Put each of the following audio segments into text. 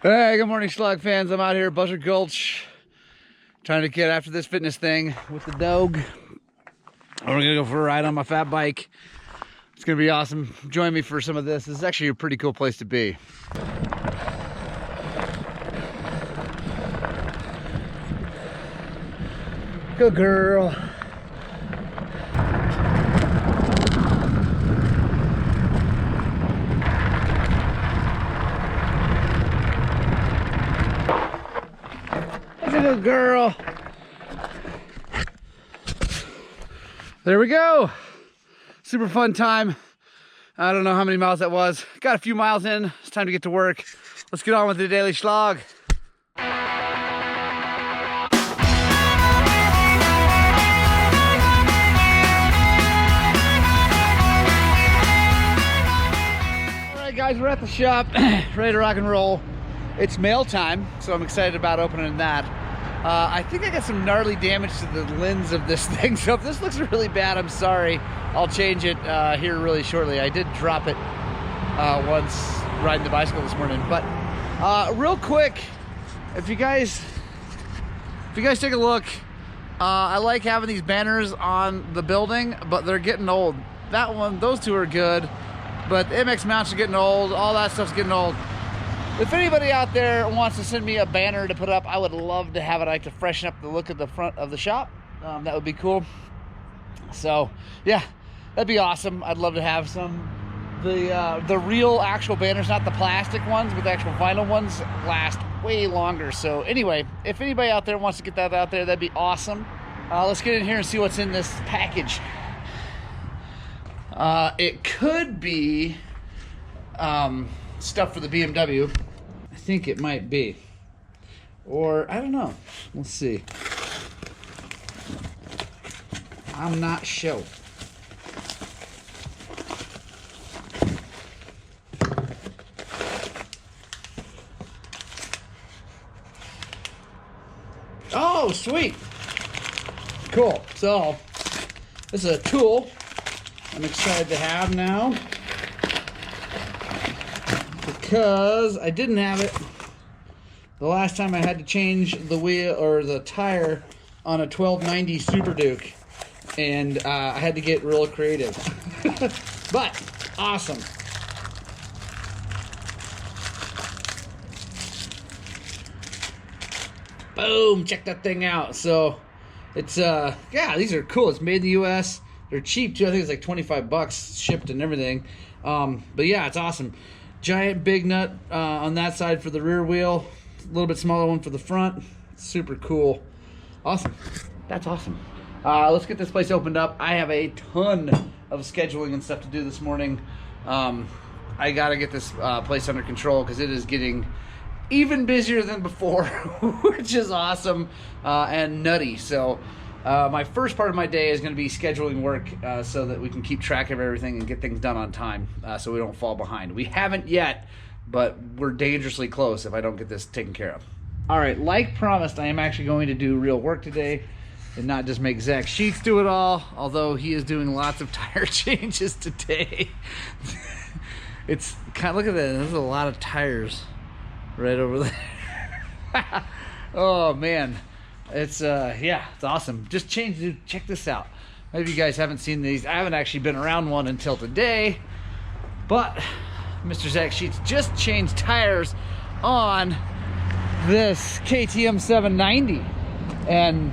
Hey, good morning, Shlog fans. I'm out here at Buzzard Gulch trying to get after this fitness thing with the dog. We're gonna go for a ride on my fat bike. It's gonna be awesome. Join me for some of this. This is actually a pretty cool place to be. Good girl. That's a good girl. There we go. Super fun time. I don't know how many miles that was. Got a few miles in. It's time to get to work. Let's get on with the daily Shlog. Guys, we're at the shop, ready to rock and roll. It's mail time, so I'm excited about opening that. I think I got some gnarly damage to the lens of this thing, so if this looks really bad, I'm sorry. I'll change it here really shortly. I did drop it once riding the bicycle this morning, but real quick, if you guys take a look, I like having these banners on the building, but they're getting old. That one, those two are good. But the MX mounts are getting old. All that stuff's getting old. If anybody out there wants to send me a banner to put up, I would love to have it. I like to freshen up the look of the front of the shop. That would be cool. So yeah, that'd be awesome. I'd love to have some. The real actual banners, not the plastic ones, but the actual vinyl ones last way longer. So anyway, if anybody out there wants to get that out there, that'd be awesome. Let's get in here and see what's in this package. It could be stuff for the BMW. I think it might be. Or, I don't know. Let's see. I'm not sure. Oh, sweet. Cool. So, this is a tool I'm excited to have now, because I didn't have it the last time I had to change the wheel or the tire on a 1290 Super Duke, and I had to get real creative. But awesome. Boom, check that thing out. So it's yeah, these are cool. It's made in the US. They're cheap too. I think it's like 25 bucks shipped and everything. But yeah, it's awesome. Giant big nut on that side for the rear wheel. A little bit smaller one for the front. Super cool. Awesome. That's awesome. Let's get this place opened up. I have a ton of scheduling and stuff to do this morning. I gotta get this place under control because it is getting even busier than before, which is awesome and nutty. So my first part of my day is going to be scheduling work so that we can keep track of everything and get things done on time so we don't fall behind. We haven't yet, but we're dangerously close if I don't get this taken care of. All right, like promised, I am actually going to do real work today and not just make Zach Sheets do it all, although he is doing lots of tire changes today. It's kind of, look at that, there's a lot of tires right over there. Oh man. It's yeah, it's awesome. Just changed, dude. Check this out. Maybe you guys haven't seen these. I haven't actually been around one until today, but Mr. Zach Sheets just changed tires on this KTM 790, and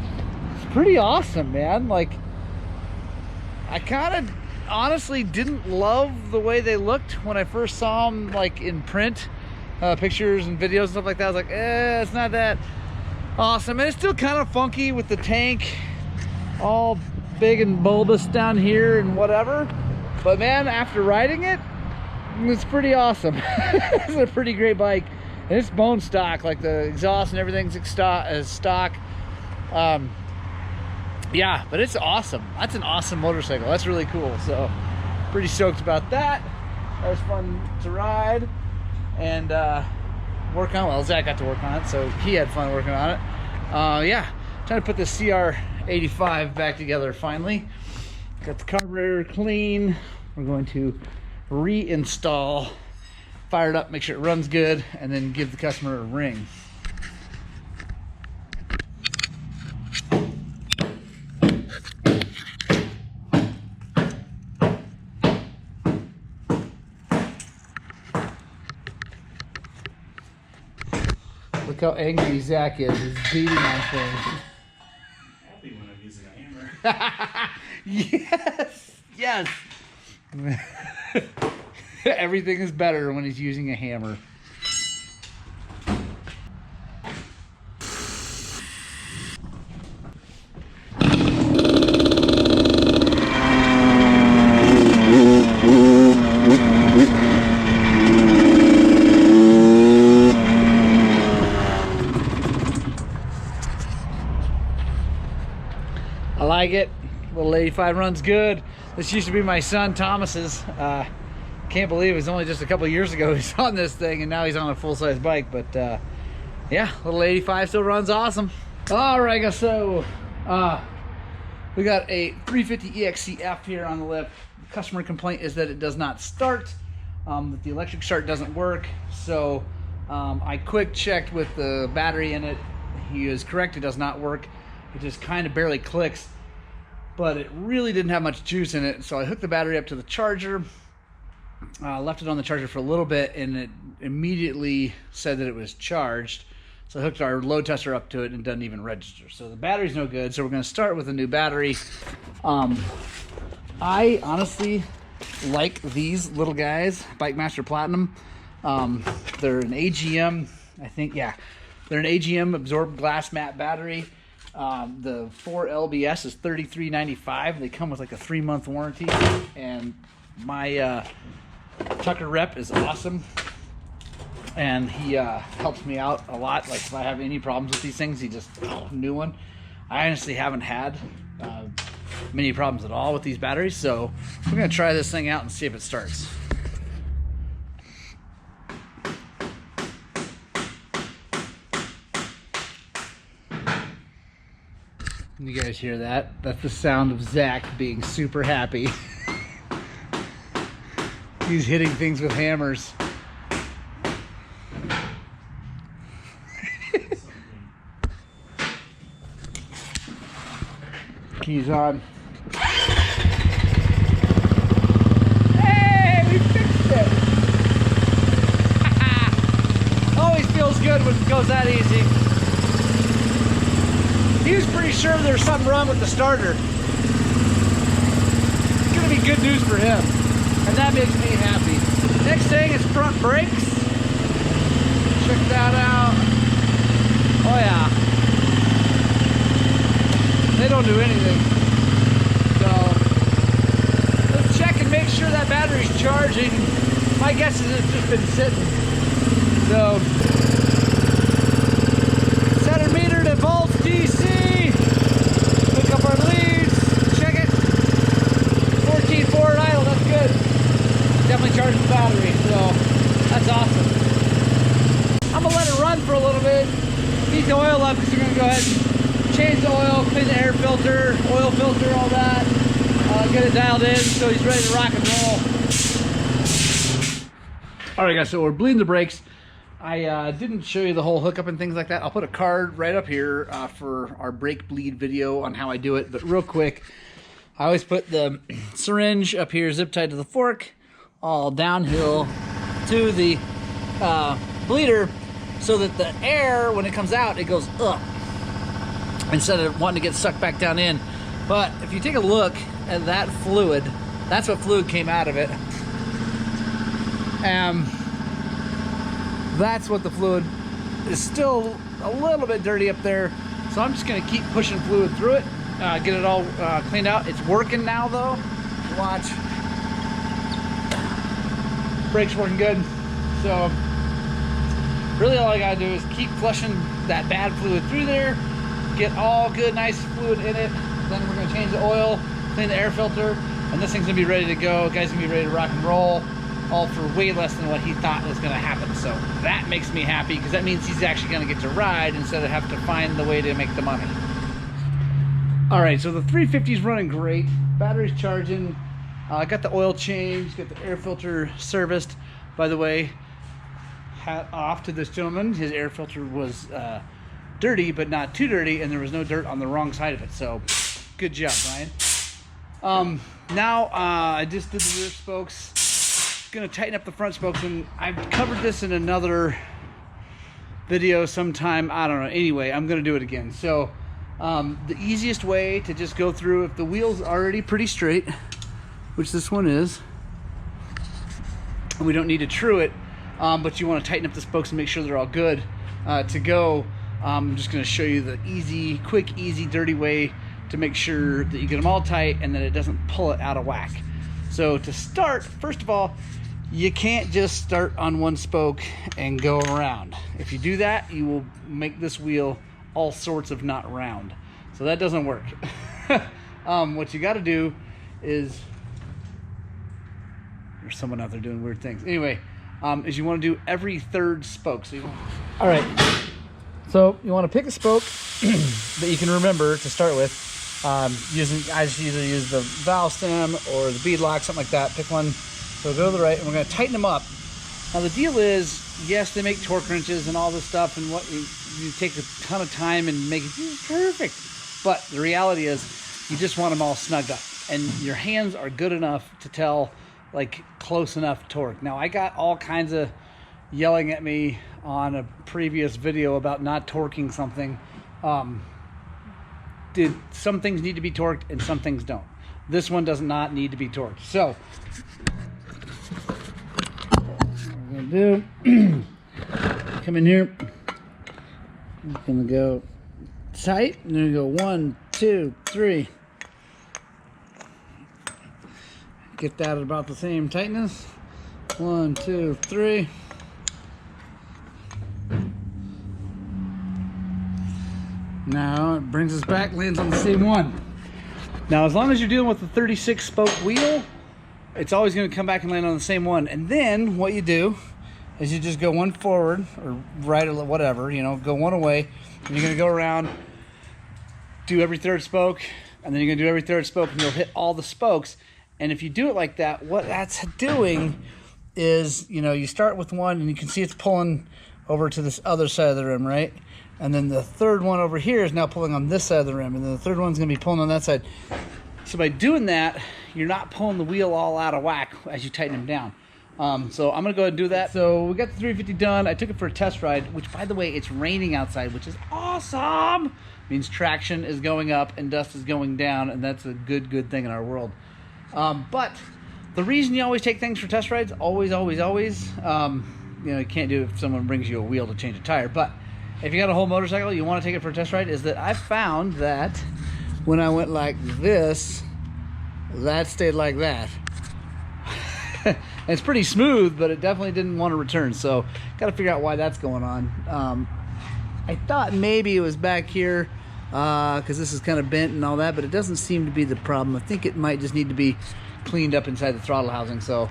it's pretty awesome, man. Like, I kind of honestly didn't love the way they looked when I first saw them, like in print, pictures and videos and stuff like that. I was like, it's not that awesome. And it's still kind of funky with the tank all big and bulbous down here and whatever, but man, after riding it, it's pretty awesome. It's a pretty great bike, and it's bone stock. Like the exhaust and everything's stock. Yeah, but it's awesome. That's an awesome motorcycle. That's really cool. So pretty stoked about that. That was fun to ride and work on. Well, Zach got to work on it, so he had fun working on it. Yeah, trying to put this CR85 back together finally. Got the carburetor clean. We're going to reinstall fire it up, make sure it runs good, and then give the customer a ring. Look how angry Zach is. He's beating on things. Happy when I'm using a hammer. Yes, yes. Everything is better when he's using a hammer. I like it. Little 85 runs good. This used to be my son Thomas's. Can't believe it was only just a couple of years ago he's on this thing, and now he's on a full-size bike. But yeah, little 85 still runs awesome. All right, guys, so we got a 350 EXC-F here on the lift. The customer complaint is that it does not start, that the electric start doesn't work. So I quick checked with the battery in it. He is correct, it does not work. It just kind of barely clicks, but it really didn't have much juice in it. So I hooked the battery up to the charger, left it on the charger for a little bit, and it immediately said that it was charged. So I hooked our load tester up to it, and it doesn't even register. So the battery's no good. So we're going to start with a new battery. I honestly like these little guys, Bike Master Platinum. They're an AGM, I think, yeah. They're an AGM absorbed glass mat battery. The 4LBS is $33.95. They come with like a 3-month warranty, and my Tucker rep is awesome, and he helps me out a lot. Like if I have any problems with these things, he just new one. I honestly haven't had many problems at all with these batteries, so we're gonna try this thing out and see if it starts. You guys hear that? That's the sound of Zach being super happy. He's hitting things with hammers. Keys on. Hey, we fixed it! Always feels good when it goes that easy. He was pretty sure there's something wrong with the starter. It's gonna be good news for him, and that makes me happy. Next thing is front brakes. Check that out. Oh yeah. They don't do anything. So let's check and make sure that battery's charging. My guess is it's just been sitting. So set our meter to volts DC. Hook up our leads. Check it. 14 forward idle. That's good. Definitely charging the battery. So that's awesome. I'm gonna let it run for a little bit. Heat the oil up because we're gonna go ahead and change the oil, clean the air filter, oil filter, all that. Get it dialed in so he's ready to rock and roll. All right, guys. So we're bleeding the brakes. I didn't show you the whole hookup and things like that. I'll put a card right up here for our brake bleed video on how I do it. But real quick, I always put the syringe up here, zip tied to the fork, all downhill to the bleeder, so that the air, when it comes out, it goes up instead of wanting to get sucked back down in. But if you take a look at that fluid, that's what fluid came out of it. That's what the fluid is. Still a little bit dirty up there, so I'm just going to keep pushing fluid through it, get it all cleaned out. It's working now though. Watch. Brake's working good. So really all I gotta do is keep flushing that bad fluid through there, get all good nice fluid in it. Then we're going to change the oil, clean the air filter, and this thing's gonna be ready to go. Guy's gonna be ready to rock and roll, all for way less than what he thought was gonna happen. So that makes me happy, because that means he's actually gonna get to ride instead of have to find the way to make the money. All right, so the 350's running great. Battery's charging. I got the oil changed, got the air filter serviced. By the way, hat off to this gentleman. His air filter was dirty, but not too dirty, and there was no dirt on the wrong side of it. So, good job, Ryan. Now I just did the rear spokes. Gonna tighten up the front spokes, and I've covered this in another video sometime. I don't know. Anyway, I'm gonna do it again. So, the easiest way to just go through, if the wheel's already pretty straight, which this one is, we don't need to true it, but you want to tighten up the spokes and make sure they're all good to go. I'm just going to show you the easy, quick, easy, dirty way to make sure that you get them all tight and that it doesn't pull it out of whack. So to start, first of all, you can't just start on one spoke and go around. If you do that, you will make this wheel all sorts of not round. So that doesn't work. What you got to do is, there's someone out there doing weird things. Anyway, is you want to do every third spoke. So all right. So you want to pick a spoke that you can remember to start with. I just usually use the valve stem or the bead lock, something like that. Pick one. So go to the right, and we're going to tighten them up. Now the deal is, yes, they make torque wrenches and all this stuff, and what you take a ton of time and make it perfect. But the reality is, you just want them all snugged up, and your hands are good enough to tell, like, close enough torque. Now I got all kinds of yelling at me on a previous video about not torquing something. Some things need to be torqued and some things don't. This one does not need to be torqued. So what we're gonna do, come in here, I'm gonna go tight, and then go 1, 2, 3. Get that at about the same tightness. 1, 2, 3. Now it brings us back, lands on the same one. Now, as long as you're dealing with the 36 spoke wheel, it's always going to come back and land on the same one. And then what you do is you just go one forward or right or whatever, you know, go one away, and you're going to go around, do every third spoke, and then you're going to do every third spoke, and you'll hit all the spokes. And if you do it like that, what that's doing is, you know, you start with one, and you can see it's pulling over to this other side of the rim, right? And then the third one over here is now pulling on this side of the rim, and then the third one's going to be pulling on that side. So by doing that, you're not pulling the wheel all out of whack as you tighten them down. So I'm going to go ahead and do that. So we got the 350 done. I took it for a test ride, which, by the way, it's raining outside, which is awesome. Means traction is going up and dust is going down, and that's a good thing in our world. But the reason you always take things for test rides, always, you know, you can't do it if someone brings you a wheel to change a tire, but if you got a whole motorcycle, you want to take it for a test ride, is that I found that when I went like this, that stayed like that. It's pretty smooth, but it definitely didn't want to return, so got to figure out why that's going on. I thought maybe it was back here, because this is kind of bent and all that, but it doesn't seem to be the problem. I think it might just need to be cleaned up inside the throttle housing, so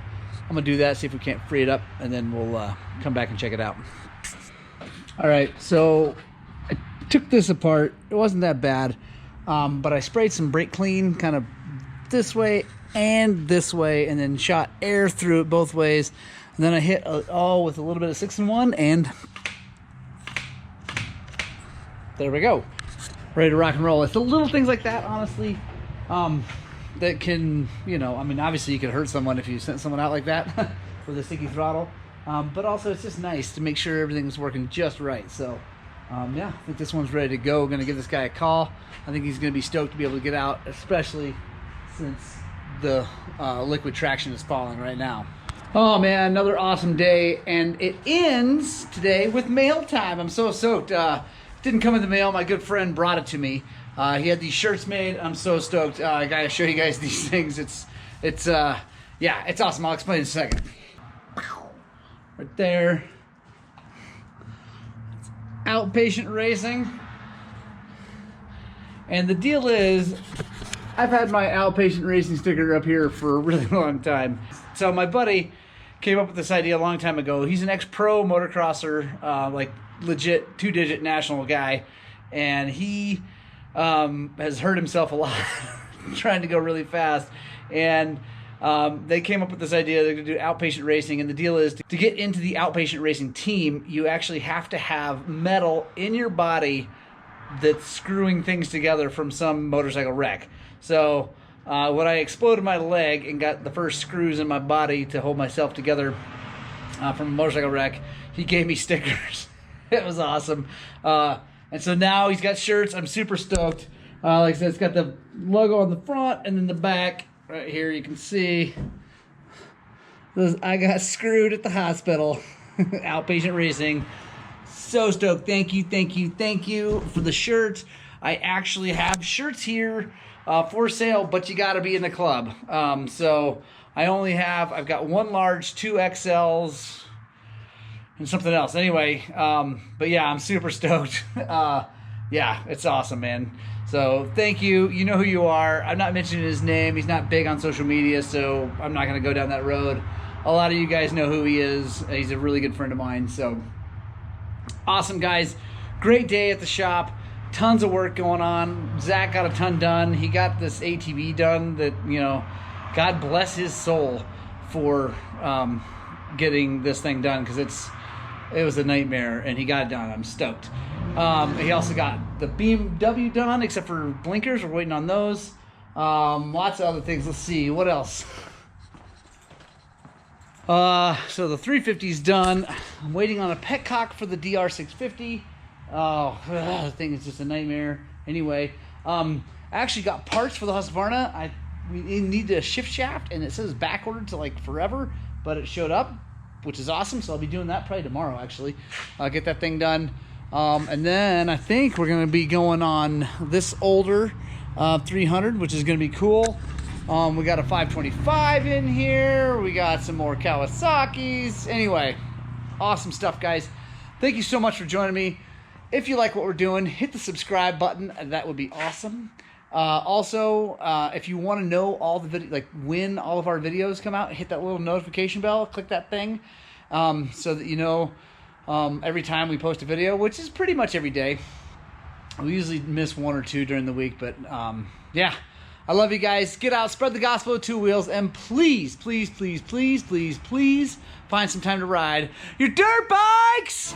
I'm going to do that, see if we can't free it up, and then we'll come back and check it out. All right, so I took this apart. It wasn't that bad, but I sprayed some brake clean kind of this way and this way, and then shot air through it both ways. And then I hit all with a little bit of 6-in-1, and there we go. Ready to rock and roll. It's the little things like that, honestly, that can, you know, I mean, obviously you could hurt someone if you sent someone out like that with a sticky throttle. But also it's just nice to make sure everything's working just right. So yeah, I think this one's ready to go. Gonna give this guy a call. I think he's gonna be stoked to be able to get out, especially since the liquid traction is falling right now. Oh man, another awesome day, and it ends today with mail time. I'm so stoked. Didn't come in the mail. My good friend brought it to me. He had these shirts made. I'm so stoked. I gotta show you guys these things. Yeah, it's awesome. I'll explain in a second. Right there. It's Outpatient Racing. And the deal is, I've had my Outpatient Racing sticker up here for a really long time. So my buddy came up with this idea a long time ago. He's an ex-pro motocrosser, like legit 2-digit national guy. And he has hurt himself a lot trying to go really fast. And They came up with this idea. They're going to do outpatient racing, and the deal is to get into the outpatient racing team, you actually have to have metal in your body that's screwing things together from some motorcycle wreck. So when I exploded my leg and got the first screws in my body to hold myself together from a motorcycle wreck, he gave me stickers. It was awesome. And so now he's got shirts. I'm super stoked. Like I said, it's got the logo on the front and then the back. Right here you can see. I got screwed at the hospital. Outpatient racing. So stoked. Thank you, thank you, thank you for the shirts. I actually have shirts here for sale, but you got to be in the club. So I've got 1 large, 2 XLs, and something else. Anyway, but yeah, I'm super stoked. Yeah, it's awesome, man. So thank you. You know who you are. I'm not mentioning his name. He's not big on social media, so I'm not going to go down that road. A lot of you guys know who he is. He's a really good friend of mine. So awesome, guys. Great day at the shop. Tons of work going on. Zach got a ton done. He got this ATV done that, you know, God bless his soul for getting this thing done, because it was a nightmare, and he got it done. I'm stoked. He also got the BMW done, except for blinkers. We're waiting on those. Lots of other things. Let's see. What else? So the 350's done. I'm waiting on a petcock for the DR650. Oh, the thing is just a nightmare. Anyway, I actually got parts for the Husqvarna. We need a shift shaft, and it says backordered to like forever, but it showed up, which is awesome. So I'll be doing that probably tomorrow, actually. I'll get that thing done. And then I think we're going to be going on this older 300, which is going to be cool. We got a 525 in here. We got some more Kawasaki's. Anyway, awesome stuff, guys. Thank you so much for joining me. If you like what we're doing, hit the subscribe button. That would be awesome. Also, if you want to know all the when all of our videos come out, hit that little notification bell. Click that thing so that you know every time we post a video, which is pretty much every day. We usually miss 1 or 2 during the week, but yeah. I love you guys. Get out, spread the gospel of 2 wheels, and please, please, please, please, please, please find some time to ride your dirt bikes!